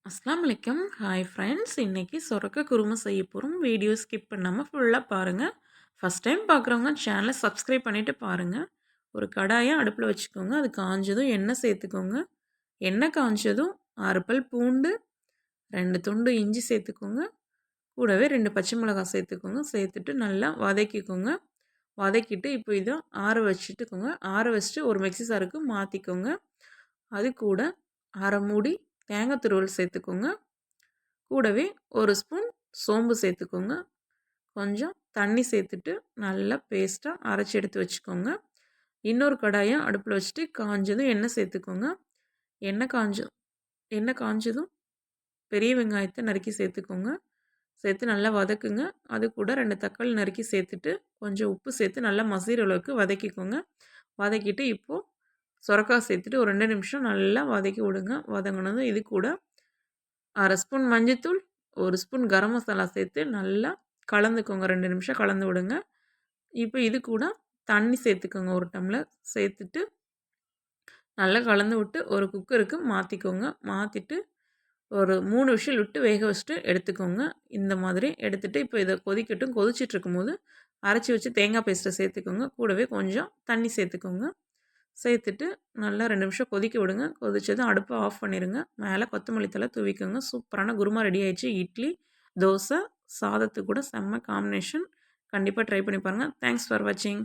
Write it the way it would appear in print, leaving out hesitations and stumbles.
அஸ்ஸலாமு அலைக்கும். Hi friends. இன்னைக்கு சொரக்கா குருமா செய்ய போறோம். வீடியோ ஸ்கிப் பண்ணாம ஃபுல்லா பாருங்க. ஃபர்ஸ்ட் டைம் பார்க்குறவங்க சேனலை சப்ஸ்கிரைப் பண்ணிட்டு பாருங்க. ஒரு கடாய அடுப்புல வச்சுக்கோங்க. அது காஞ்சதும் எண்ணெய் சேர்த்துக்கோங்க. எண்ணெய் காஞ்சதும் 6 பல் பூண்டு, 2 துண்டு இஞ்சி சேர்த்துக்கோங்க. கூடவே 2 பச்சை மிளகாய் சேர்த்துக்கோங்க. சேர்த்துட்டு நல்லா வதக்கிக்கோங்க. வதக்கிட்டு இப்போ இதை ஆற வச்சுட்டுக்கோங்க. ஆற வச்சுட்டு ஒரு மிக்ஸி ஜாருக்கு மாற்றிக்கோங்க. அது கூட அரை மூடி தேங்காய் துருவல் சேர்த்துக்கோங்க. கூடவே ஒரு ஸ்பூன் சோம்பு சேர்த்துக்கோங்க. கொஞ்சம் தண்ணி சேர்த்துட்டு நல்லா பேஸ்ட்டாக அரைச்சி எடுத்து வச்சுக்கோங்க. இன்னொரு கடாயை அடுப்பில் வச்சுட்டு காஞ்சதும் எண்ணெய் சேர்த்துக்கோங்க. எண்ணெய் காஞ்ச எண்ணெய் காஞ்சதும் பெரிய வெங்காயத்தை நறுக்கி சேர்த்துக்கோங்க. சேர்த்து நல்லா வதக்குங்க. அது கூட 2 தக்காளி நறுக்கி சேர்த்துட்டு கொஞ்சம் உப்பு சேர்த்து நல்லா மசிகிற அளவுக்கு வதக்கிக்கோங்க. வதக்கிட்டு இப்போது சொரக்காய் சேர்த்துட்டு ஒரு 2 நிமிஷம் நல்லா வதக்கி விடுங்க. வதங்கினதும் இது கூட அரை ஸ்பூன் மஞ்சத்தூள், 1 ஸ்பூன் கரம் மசாலா சேர்த்து நல்லா கலந்துக்கோங்க. 2 நிமிஷம் கலந்து விடுங்க. இப்போ இது கூட தண்ணி சேர்த்துக்கோங்க. 1 டம்ளர் சேர்த்துட்டு நல்லா கலந்து விட்டு ஒரு குக்கருக்கு மாற்றிக்கோங்க. மாற்றிட்டு ஒரு 3 விசில் விட்டு வேக வச்சுட்டு எடுத்துக்கோங்க. இந்த மாதிரி எடுத்துகிட்டு இப்போ இதை கொதிக்கட்டும். கொதிச்சிட்ருக்கும்போது அரைச்சி வச்சு தேங்காய் பேஸ்ட்டை சேர்த்துக்கோங்க. கூடவே கொஞ்சம் தண்ணி சேர்த்துக்கோங்க. சேர்த்துட்டு நல்லா 2 நிமிஷம் கொதிக்க விடுங்க. கொதிச்சதும் அடுப்பை ஆஃப் பண்ணிடுங்க. மேலே கொத்தமல்லி தழை தூவிக்கோங்க. சூப்பரான குருமா ரெடி ஆயிடுச்சு. இட்லி, தோசை, சாதத்துக்கு கூட செம்ம காம்பினேஷன். கண்டிப்பாக ட்ரை பண்ணி பாருங்கள். தேங்க்ஸ் ஃபார் வாட்சிங்.